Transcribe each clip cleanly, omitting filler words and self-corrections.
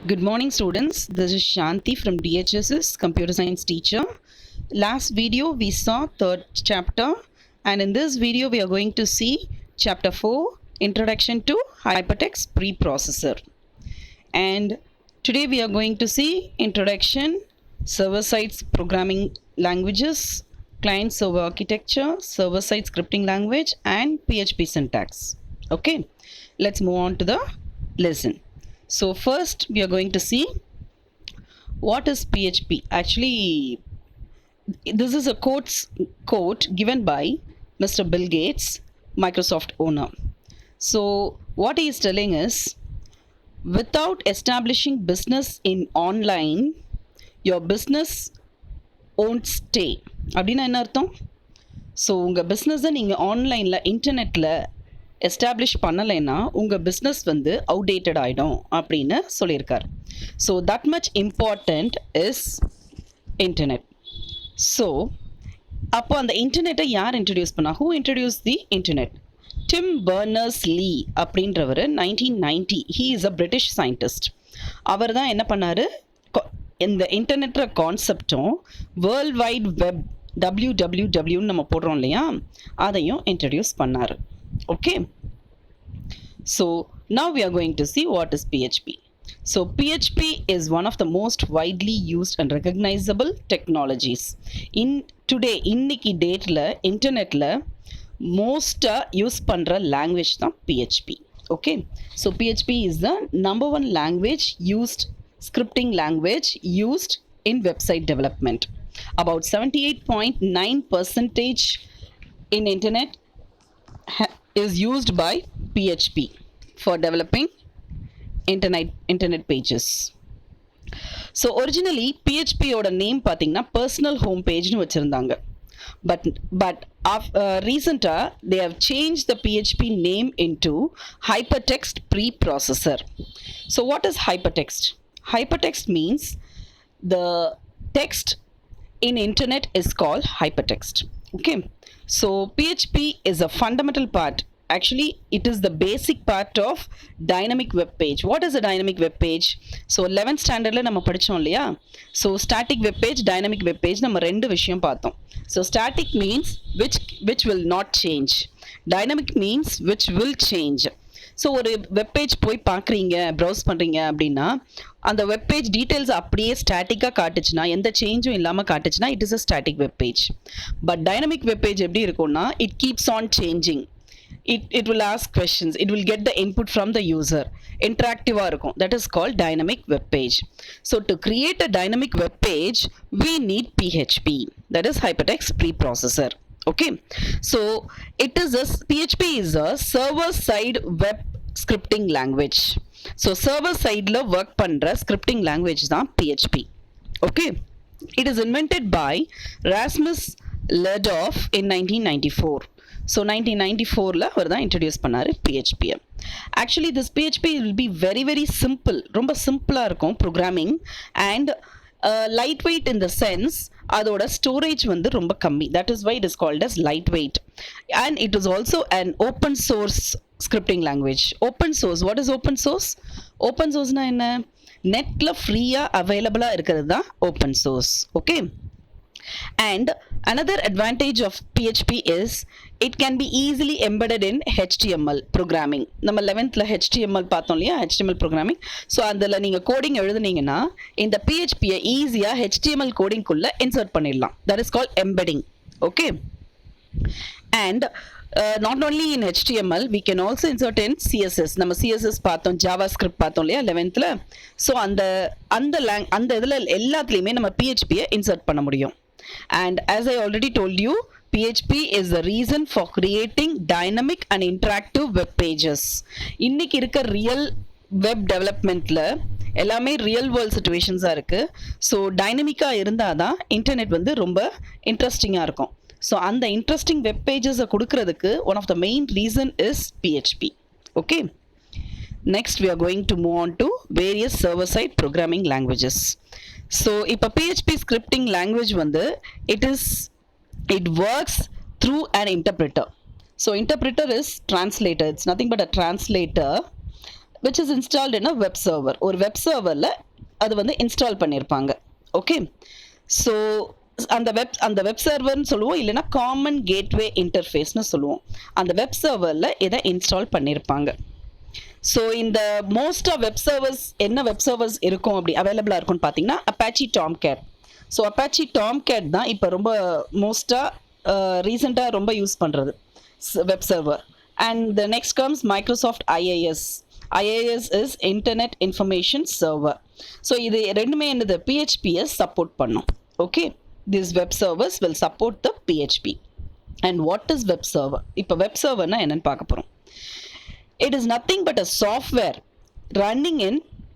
Good morning, students. This is Shanti from DHS's Computer Science teacher. Last video we saw third chapter, and in this video we are going to see chapter 4, Introduction to Hypertext Preprocessor. And today we are going to see Introduction, Server-Side Programming Languages, Client-Server Architecture, Server-Side Scripting Language, and PHP syntax. Okay, let's move on to the lesson. So first we are going to see what is PHP. Actually, this is a quote given by Mr. Bill Gates, Microsoft owner. So what he is telling is, without establishing business in online, your business won't stay. அப்படின்னா என்ன அர்த்தம்? So உங்கள் பிஸ்னஸை நீங்கள் ஆன்லைனில் இன்டர்நெட்டில் establish பண்ணலைன்னா உங்கள் பிஸ்னஸ் வந்து அவுடேட்டட் ஆகிடும் அப்படின்னு சொல்லியிருக்கார். So that much important is internet. So அப்போ அந்த இன்டர்நெட்டை யார் இன்ட்ரடியூஸ் பண்ணா? Who introduce the internet? Tim Berners Lee அப்படின்றவர் 1990. He is a British scientist. அவர் தான் என்ன பண்ணார், இந்த இன்டர்நெட்ற கான்செப்டும் வேர்ல்ட் வைட் வெப் WWWன்னு நம்ம போடுறோம் இல்லையா, அதையும் இன்ட்ரடியூஸ் பண்ணார். Okay, so now we are going to see what is PHP. So PHP is one of the most widely used and recognizable technologies. In today, இன்னைக்கு டேட்டில் இன்டர்நெட்டில் மோஸ்ட்டாக யூஸ் பண்ணுற லாங்குவேஜ் தான் PHP. Okay, so PHP is the number one language used, scripting language used in website development. About 78.9% in internet is used by PHP for developing internet pages. So originally PHP ஓட name பார்த்தீங்கன்னா personal home pageனு வச்சுருந்தாங்க. But recently they have changed the PHP name into Hypertext Preprocessor. So what is hypertext? Hypertext means the text in internet is called hypertext. Okay, so PHP is a fundamental part. Actually, it is the basic part of dynamic web page. What is a dynamic web page? So 11th standardல நம்ம படிச்சோம் இல்லையா? So static web page, dynamic web page நம்ம ரெண்டு விஷயம் பார்த்தோம். So static means which will not change. Dynamic means which will change. So ஒரு webpage போய் பார்க்குறீங்க, ப்ரௌஸ் பண்ணுறீங்க அப்படின்னா அந்த வெப்பேஜ் டீட்டெயில்ஸ் அப்படியே ஸ்டாட்டிக்காக காட்டுச்சுன்னா, எந்த சேஞ்சும் இல்லாமல் காட்டுச்சுன்னா it is a static webpage. But dynamic webpage எப்படி இருக்கும்னா, it keeps on changing. It will ask questions, it will get the input from the user, interactive-ஆ இருக்கும். That is called dynamic web page. So to create a dynamic web page we need PHP, that is Hypertext Preprocessor. Okay, so PHP is a server side web scripting language. So server side la work பண்ற scripting language தான் PHP. Okay, it is invented by Rasmus Lerdof in 1994. So 1994ல அவர் தான் introduce பண்ணாரு PHP. Actually this PHP will be very very simple, ரொம்ப சிம்பிளாக இருக்கும் programming, and light weight in the sense அதோட storage வந்து ரொம்ப கம்மி. That is why it is called as light weight. And it is also an open source scripting language. Open source, what is open source? Open source என்ன? நெட்டில் ஃப்ரீயாக அவைலபிளாக இருக்கிறது தான் open source. Okay, and another advantage of PHP is it can be easily embedded in HTML programming. நம்ம 11thல HTML பார்த்தோம் இல்லையா, HTML programming. So அதில் நீங்கள் கோடிங் எழுதுனீங்கன்னா இந்த PHPயை ஈஸியாக HTML கோடிங்குள்ளே இன்சர்ட் பண்ணிடலாம். That is called embedding. Okay, and not only in HTML we can also insert in CSS. நம்ம CSS பார்த்தோம், JavaScript பார்த்தோம் இல்லையா 11thல. ஸோ அந்த இதில் எல்லாத்துலேயுமே நம்ம PHPயை இன்சர்ட் பண்ண முடியும். And as I already told you, PHP is the reason for creating dynamic and interactive web pages. இன்னைக்கு இருக்க ரியல் வெப் டெவலப்மெண்ட்டில் எல்லாமே ரியல் வேர்ல்ட் சுச்சுவேஷன்ஸாக இருக்குது. ஸோ டைனமிக்காக இருந்தால் தான் இன்டர்நெட் வந்து ரொம்ப இன்ட்ரெஸ்டிங்காக இருக்கும். ஸோ அந்த இன்ட்ரெஸ்டிங் வெப் பேஜஸை கொடுக்கறதுக்கு one of the main reason is PHP. Okay, next we are going to move on to various server side programming languages. So இப்போ PHP scripting language வந்து it works through an interpreter. So interpreter is translator, it's nothing but a translator which is installed in a web server. ஒரு web சர்வரில் அது வந்து install பண்ணியிருப்பாங்க. Okay, so அந்த web சர்வர்னு சொல்லுவோம், இல்லைன்னா காமன் கேட்வே இன்டர்ஃபேஸ்னு சொல்லுவோம். அந்த வெப் சர்வரில் இதை இன்ஸ்டால் பண்ணியிருப்பாங்க. ஸோ இந்த மோஸ்ட் ஆஃப் வெப் சர்வர்ஸ் என்ன வெப் சர்வர்ஸ் இருக்கும் அப்படி அவைலபிளாக இருக்கும்னு பார்த்தீங்கன்னா Apache Tomcat. So Apache Tomcat தான் இப்போ ரொம்ப மோஸ்ட்டாக ரீசெண்டாக ரொம்ப யூஸ் பண்ணுறது web server. And the next comes Microsoft IIS. IIS is internet information server. So இது ரெண்டுமே என்னது PHPS சப்போர்ட் பண்ணும். Okay, this web servers will support the PHP. And what is web server? இப்போ வெப் சர்வர்னா என்னன்னு பார்க்க போகிறோம். It is nothing but a software running in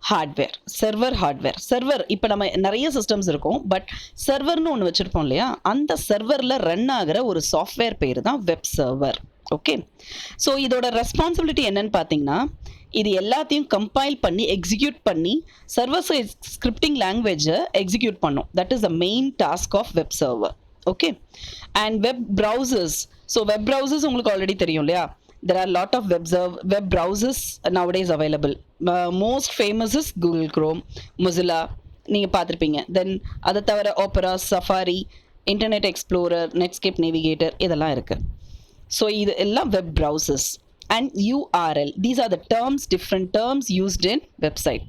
hardware, server hardware. Server, இப்போ நம்ம நிறைய சிஸ்டம்ஸ் இருக்கும், பட் சர்வர்னு ஒன்று வச்சுருப்போம் இல்லையா, அந்த சர்வரில் ரன் ஆகிற ஒரு சாஃப்ட்வேர் பேர் தான் வெப் சர்வர். ஓகே, ஸோ இதோட ரெஸ்பான்சிபிலிட்டி என்னன்னு பார்த்தீங்கன்னா, இது எல்லாத்தையும் கம்பைல் பண்ணி எக்ஸிக்யூட் பண்ணி சர்வர் சைட் ஸ்கிரிப்டிங் லாங்குவேஜை எக்ஸிக்யூட் பண்ணும். That is the main task of web server. Okay, and web browsers. So web browsers உங்களுக்கு ஆல்ரெடி தெரியும் இல்லையா. There are a lot of web browsers nowadays available. Most famous is Google Chrome, Mozilla, நீங்கள் பார்த்துருப்பீங்க. தென் அதை தவிர Opera, Safari, Internet Explorer, Netscape Navigator இதெல்லாம் இருக்குது. So இது எல்லாம் web browsers. And URL, these are the terms, different terms used in website.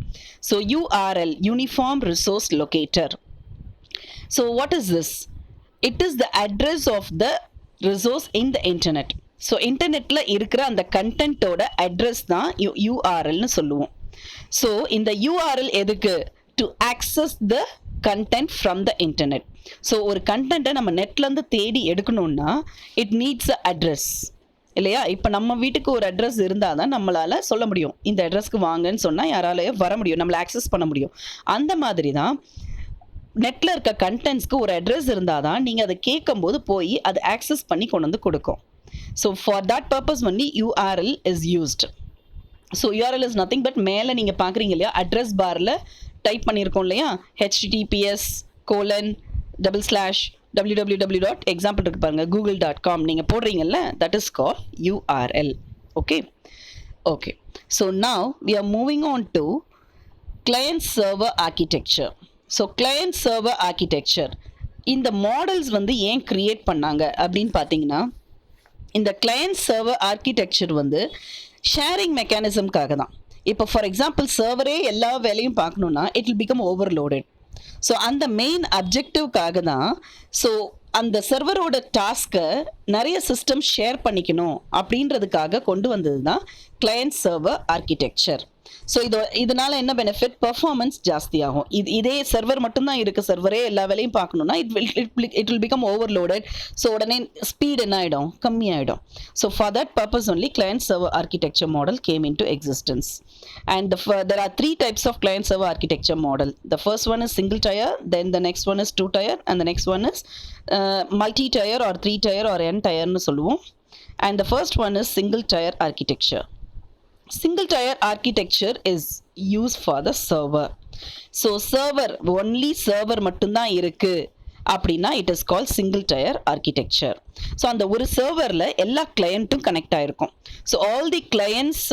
So URL, Uniform Resource Locator. So what is this? It is the address of the resource in the internet. So இன்டர்நெட்டில் இருக்கிற அந்த கண்டென்ட்டோட address தான் URLனு சொல்லுவோம். So இந்த URL எதுக்கு? To access the content from the internet. So ஒரு கண்டென்ட்டை நம்ம நெட்லேருந்து தேடி எடுக்கணும்னா இட் நீட்ஸ் அ அட்ரஸ் இல்லையா. இப்போ நம்ம வீட்டுக்கு ஒரு அட்ரஸ் இருந்தால் தான் நம்மளால் சொல்ல முடியும், இந்த அட்ரஸ்க்கு வாங்கன்னு சொன்னால் யாராலையும் வர முடியும், நம்மளை ஆக்சஸ் பண்ண முடியும். அந்த மாதிரி தான் நெட்டில் இருக்க கண்டென்ட்ஸ்க்கு ஒரு அட்ரஸ் இருந்தால் தான் நீங்கள் அதை கேட்கும்போது போய் அதை ஆக்சஸ் பண்ணி கொண்டு வந்து கொடுக்கும். So for that purpose only URL is used. So URL is nothing but மேலே நீங்கள் பார்க்குறீங்க இல்லையா, அட்ரஸ் பாரில் டைப் பண்ணியிருக்கோம் இல்லையா, https://www. எக்ஸாம்பிள் இருக்கு பாருங்கள், google.com நீங்கள் போடுறீங்கல்ல, that is called URL. Okay. Okay. So now we are moving on to client server architecture. So client server architecture இந்த மாடல்ஸ் வந்து ஏன் கிரியேட் பண்ணாங்க அப்படின்னு பார்த்தீங்கன்னா, இந்த கிளையண்ட் சர்வர் ஆர்கிடெக்சர் வந்து ஷேரிங் மெக்கானிசம்காக தான். இப்போ ஃபார் எக்ஸாம்பிள் சர்வரே எல்லா வேலையும் பார்க்கணுன்னா it will become overloaded. So அந்த மெயின் அப்ஜெக்டிவ்காக தான். ஸோ அந்த சர்வரோட டாஸ்க்கை நிறைய சிஸ்டம் ஷேர் பண்ணிக்கணும் அப்படின்றதுக்காக கொண்டு வந்தது தான் கிளையண்ட் சர்வர் ஆர்கிடெக்சர். ஸோ இதனால என்ன பெனிஃபிட்? பர்ஃபார்மன்ஸ் ஜாஸ்தி ஆகும். இதே சர்வர் மட்டும்தான் இருக்குது, சர்வரே எல்லா வேலையும் பார்க்கணுன்னா it will become overloaded. So உடனே ஸ்பீட் என்ன ஆகிடும்? கம்மியாயிடும். So for that purpose only client server architecture model came into existence. And there are 3 types of client server architecture model. The first one is single tier, then the next one is 2 tier, and the next one is multi tier or 3 tier or n tier nu solluvom. And the first one is single tier architecture. Single tier architecture is used for the server. So server only server மட்டும்தான் இருக்கு அப்படின்னா it is call single tier architecture. So அந்த ஒரு சர்வரில் எல்லா கிளையண்ட்டும் connect ஆகிருக்கும். So all the clients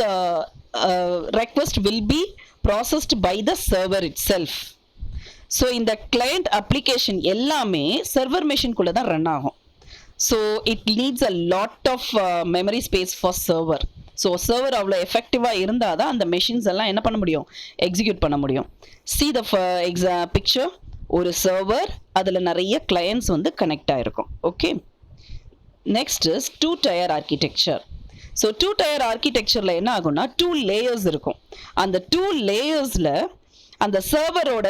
request will be processed by the server itself. So இந்த கிளையண்ட் அப்ளிகேஷன் எல்லாமே சர்வர் மெஷின்குள்ளே தான் ரன் ஆகும். So it needs a lot of memory space for server. So server அவ்வளோ எஃபெக்டிவாக இருந்தால் தான் அந்த மெஷின்ஸ் எல்லாம் என்ன பண்ண முடியும்? எக்ஸிக்யூட் பண்ண முடியும். சி த பிக்சர், ஒரு சர்வர், அதில் நிறைய கிளையண்ட்ஸ் வந்து கனெக்ட் ஆகிருக்கும். Okay, next is 2 tier architecture. So 2 tier ஆர்கிடெக்சரில் என்ன ஆகும்னா 2 லேயர்ஸ் இருக்கும். அந்த 2 லேயர்ஸில் அந்த சர்வரோட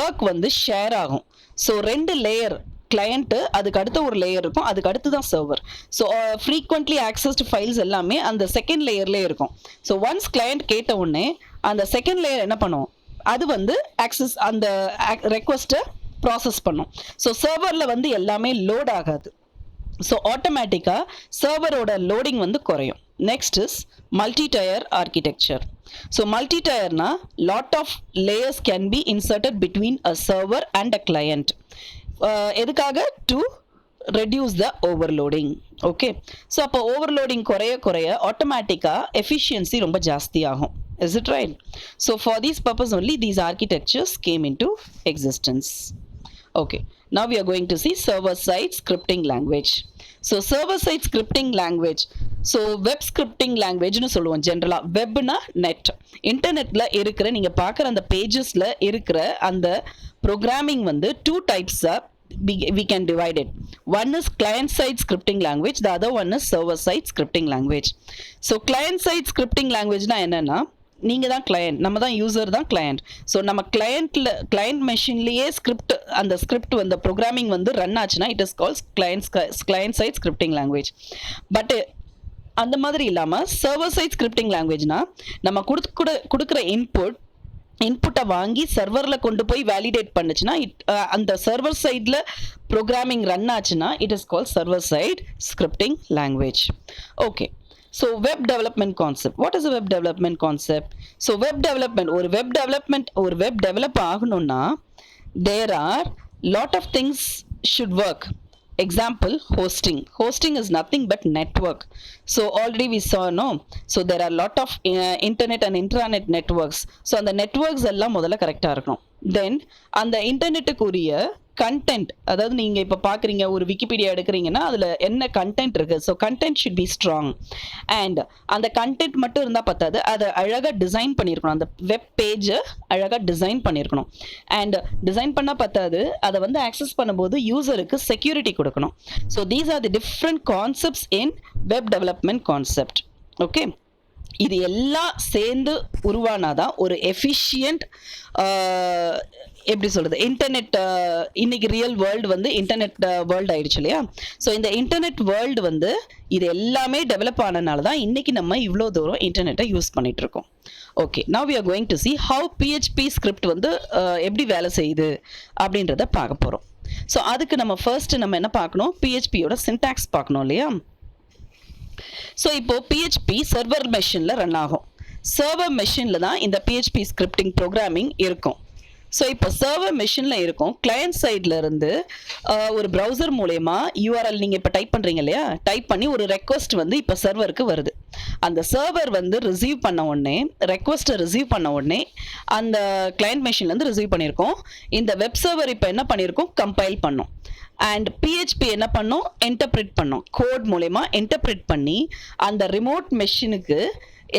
ஒர்க் வந்து ஷேர் ஆகும். ஸோ 2 லேயர் கிளையண்ட்டு, அதுக்கு அடுத்த ஒரு லேயர் இருக்கும், அதுக்கு அடுத்து தான் server. So frequently accessed files எல்லாமே அந்த செகண்ட் லேயர்லேயே இருக்கும். ஸோ ஒன்ஸ் கிளையண்ட் கேட்ட உடனே அந்த செகண்ட் லேயர் என்ன பண்ணும்? அது வந்து ஆக்சஸ் அந்த ரெக்வஸ்ட்டை ப்ராசஸ் பண்ணும். ஸோ சர்வரில் வந்து எல்லாமே லோட் ஆகாது. ஸோ ஆட்டோமேட்டிக்காக சர்வரோட லோடிங் வந்து குறையும். Next is multi tier architecture. So multi டயர்னா lot of layers can be inserted between a server and a client. எதுக்காக? To reduce the overloading. Okay, so அப்போ overloading குறைய automatically efficiency ரொம்ப ஜாஸ்தி ஆகும். Is it right? So for this purpose only these architectures came into existence. Okay, now we are going to see server-side scripting language. So server-side scripting language, so web scripting language னு சொல்லுவோம் ஜென்ரலா. வெப்னா net, இன்டர்நெட்ல இருக்கிற நீங்க பார்க்குற அந்த பேஜஸ்ல இருக்கிற அந்த ப்ரோக்ராமிங் வந்து two டைப்ஸா we can divide it. One is client-side scripting language, the other one is server-side scripting language. So client-side scripting language னா என்னன்னா, நீங்கள் தான் கிளையண்ட், நம்ம தான் யூசர் தான் கிளையண்ட். ஸோ நம்ம கிளையண்ட் மெஷின்லேயே அந்த ஸ்கிரிப்ட் வந்து ப்ரோக்ராமிங் வந்து ரன் ஆச்சுன்னா it is calls client side scripting language. But அந்த மாதிரி இல்லாமல் சர்வர் சைட் ஸ்கிரிப்டிங் லாங்குவேஜ்னா நம்ம கொடுக்குற இன்புட்டை வாங்கி சர்வரில் கொண்டு போய் வேலிடேட் பண்ணுச்சுன்னா அந்த சர்வர் சைடில் ப்ரோக்ராமிங் ரன் ஆச்சுன்னா it is calls server side scripting language. Okay, so web development concept. What is a web development concept? So web development, or web develop ஆகணும்னா there are lot of things should work. Example, hosting is nothing but network. So already we saw, no, so there are lot of internet and intranet networks. So அந்த networks எல்லாம் முதல்ல கரெக்டாக இருக்கணும். தென் அந்த இன்டர்நெட்டுக்குரிய content, அதாவது நீங்கள் இப்போ பார்க்குறீங்க ஒரு விக்கிபீடியா எடுக்கிறீங்கன்னா அதில் என்ன கண்டென்ட் இருக்குது. So content should be strong. And அந்த கண்டென்ட் மட்டும் இருந்தால் பத்தாது, அதை அழகாக டிசைன் பண்ணியிருக்கணும். அந்த வெப் பேஜை அழகாக டிசைன் பண்ணியிருக்கணும். அண்ட் டிசைன் பண்ணால் பத்தாது, அதை வந்து ஆக்சஸ் பண்ணும்போது யூசருக்கு செக்யூரிட்டி கொடுக்கணும். So these are the different concepts in web development concept. Okay, இது எல்லாம் சேர்ந்து உருவானாதான் ஒரு எஃபிஷியன்ட், எப்படி சொல்கிறது, இன்டர்நெட். இன்னைக்கு ரியல் வேர்ல்டு வந்து இன்டர்நெட் வேர்ல்டு ஆயிடுச்சு இல்லையா? ஸோ இந்த இன்டர்நெட் வேர்ல்டு வந்து இது எல்லாமே டெவலப் ஆனதுனால தான் இன்னைக்கு நம்ம இவ்வளோ தூரம் இன்டர்நெட்டை யூஸ் பண்ணிட்டு இருக்கோம். Okay, now we are going to see how PHP script வந்து எப்படி வேலை செய்யுது அப்படின்றத பார்க்க போகிறோம். ஸோ அதுக்கு நம்ம ஃபர்ஸ்ட் நம்ம என்ன பார்க்கணும், பிஹெச்பியோட சின்டாக்ஸ் பார்க்கணும் இல்லையா? ஸோ இப்போ பிஹெச்பி சர்வர் மெஷினில் ரன் ஆகும். சர்வர் மெஷினில் தான் இந்த பிஹெச்பி ஸ்கிரிப்டிங் ப்ரோக்ராமிங் இருக்கும். ஸோ இப்போ சர்வர் மெஷினில் இருக்கும். கிளையண்ட் சைடில் இருந்து ஒரு ப்ரௌசர் மூலயமா யூஆர்எல் நீங்கள் இப்போ டைப் பண்ணுறீங்க இல்லையா, டைப் பண்ணி ஒரு ரெக்வஸ்ட் வந்து இப்போ சர்வருக்கு வருது. அந்த சர்வர் வந்து ரிசீவ் பண்ண உடனே, ரெக்வஸ்ட்டை ரிசீவ் பண்ண உடனே அந்த கிளையண்ட் மெஷின்லேருந்து ரிசீவ் பண்ணியிருக்கோம். இந்த வெப் சர்வர் இப்போ என்ன பண்ணியிருக்கோம், கம்பைல் பண்ணோம். அண்ட் பிஹெச்பி என்ன பண்ணோம், இன்டர்பிரிட் பண்ணோம். கோட் மூலயமா இன்டர்பிரிட் பண்ணி அந்த ரிமோட் மெஷினுக்கு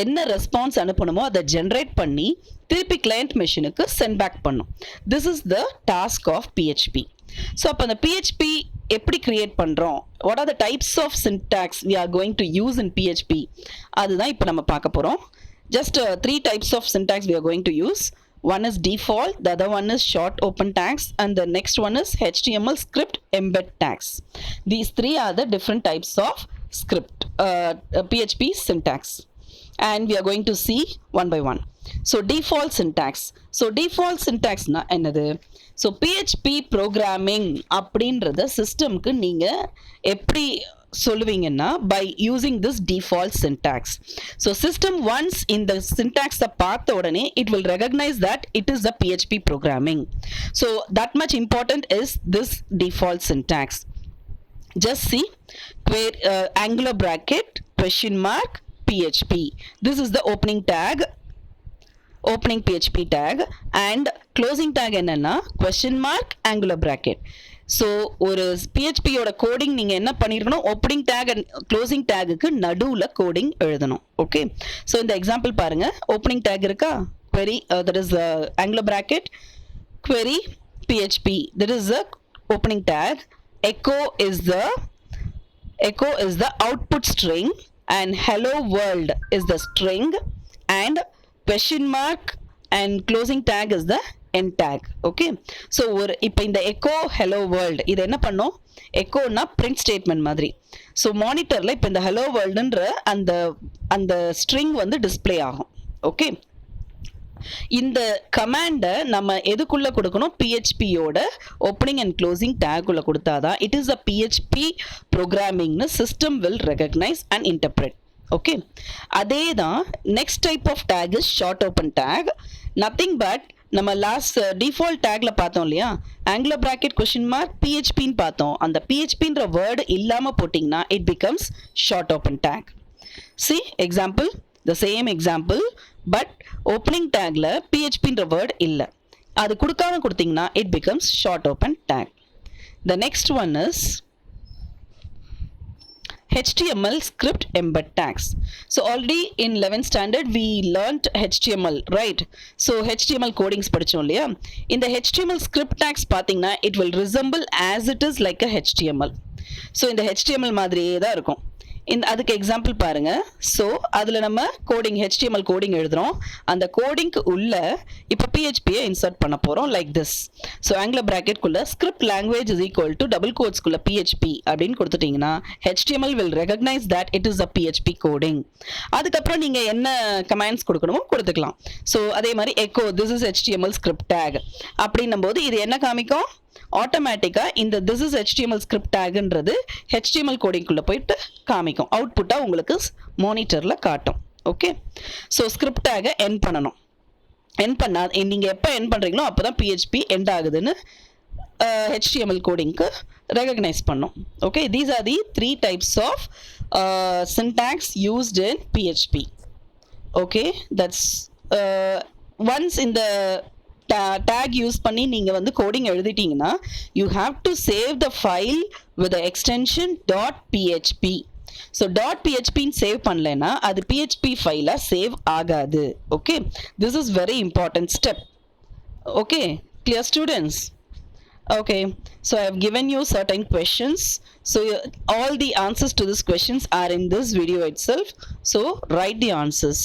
என்ன ரெஸ்பான்ஸ் அனுப்பணுமோ அதை ஜென்ரேட் பண்ணி திருப்பி கிளையண்ட் மெஷினுக்கு சென்ட் பேக் பண்ணும். This is the task of PHP. So அப்போ அந்த பிஹெச்பி எப்படி கிரியேட் பண்ணுறோம், what are the types of syntax we are going to use in PHP, அதுதான் இப்போ நம்ம பார்க்க போகிறோம். Just 3 types of syntax we are going to use. One is default, the other one is short open tags, and the next one is HTML script embed tags. These 3 are the different types of script PHP syntax, and we are going to see one by one. So default syntax. So default syntax na என்னது? So PHP programming அப்படின்றத சிஸ்டம்க்கு நீங்க எப்படி சொல்லுவீங்கன்னா by using this default syntax. So system once இந்த syntax பார்த்த உடனே it will recognize that it is a PHP programming. So that much important is this default syntax. Just see angular bracket question mark PHP. This is the opening tag, opening PHP tag, and closing tag என்னன்னா question mark angular bracket. So ஒரு பிஹெச்பியோட coding நீங்கள் என்ன பண்ணியிருக்கணும், opening take and closing டேகுக்கு நடுவில் coding எழுதணும். Okay, so இந்த example பாருங்கள். Opening take இருக்கா, query that is angular bracket, query PHP, that is the opening tag. Echo is the output string, and hello world is the string, and question mark and closing tag is the end tag. Okay, so ஒரு இப்போ இந்த echo hello world இது என்ன பண்ணும், echoனா print statement மாதிரி. So மானிட்டரில் இப்போ இந்த hello worldன்ற அந்த ஸ்ட்ரிங் வந்து டிஸ்பிளே ஆகும். ஓகே, இந்த கமாண்டை நம்ம எதுக்குள்ளே கொடுக்கணும், பிஹெச்பியோட ஓப்பனிங் அண்ட் க்ளோசிங் டேக்குள்ளே கொடுத்தாதான் இட் இஸ் அ பிஹெச்பி ப்ரோக்ராமிங்னு system will recognise and interpret. Okay, அதே தான் next type of tag is short open tag. Nothing but நம்ம லாஸ்ட் டிஃபால்ட் டேக்ல பார்த்தோம் இல்லையா, ஆங்குலர் பிராக்கெட் கொஸ்டின் மார்க் பிஹெச்பின்னு பார்த்தோம். அந்த பிஹெச்பின்ற வேர்டு இல்லாமல் போட்டிங்கன்னா it becomes short open tag. See example, the same example, but opening டேக்ல பிஹெச்பின்ற வேர்டு இல்லை, அது கொடுக்காம கொடுத்தீங்கன்னா it becomes short open take. The next one is HTML script embed tags. So already in 11th standard we learnt HTML, right? So HTML codings படிச்சோம் இல்லையா, இந்த HTML script tags பார்த்தீங்கன்னா it will resemble as it is like a HTML. So இந்த HTML மாதிரியே தான் இருக்கும். அதுக்கு example பாருங்க. ஸோ அதில் நம்ம கோடிங் HTML கோடிங் எழுதுகிறோம். அந்த கோடிங்க்கு உள்ள இப்போ பிஹெச்பியை இன்சர்ட் பண்ண போகிறோம் லைக் திஸ். ஸோ ஆங்குலர் ப்ராக்கெட்குள்ளே script language is equal to double கோட்ஸ்குள்ளே பிஹெச்பி அப்படின்னு கொடுத்துட்டிங்கன்னா HTML will recognize that it is a PHP coding. அதுக்கப்புறம் நீங்கள் என்ன கமெண்ட்ஸ் கொடுக்கணுமோ கொடுத்துக்கலாம். ஸோ அதே மாதிரி echo this is HTML script tag அப்படின்னும் போது இது என்ன காமிக்கும், ஆட்டோமேட்டிக்காக இந்த திஸ் இஸ் HTML ஸ்கிரிப்ட் டேக்ன்றது HTML கோடிங்குள்ளே போயிட்டு காமிக்கும், அவுட்புட்டாக உங்களுக்கு மானிட்டரில் காட்டும். ஓகே, ஸோ ஸ்கிரிப்ட் டேகை என் பண்ணணும். என் பண்ணா நீங்கள் எப்போ என் பண்ணுறீங்களோ அப்போ தான் பிஹெச்பி எண்ட் ஆகுதுன்னு HTML கோடிங்க்கு ரெகக்னைஸ் பண்ணும். Okay, these are the 3 types of syntax used in PHP. Okay, that's once இந்த டேக் யூஸ் பண்ணி நீங்கள் வந்து கோடிங் எழுதிட்டீங்கன்னா you have to save the file with extension .php. So .phpன்னு சேவ் பண்ணலைன்னா அது PHP ஃபைலாக சேவ் ஆகாது. Okay, this is very important step. Okay, clear students? Okay, so I have given you certain questions. So all the answers to these questions are in this video itself. So write the answers.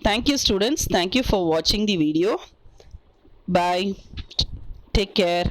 Thank you students. Thank you for watching the video. Bye. Take care.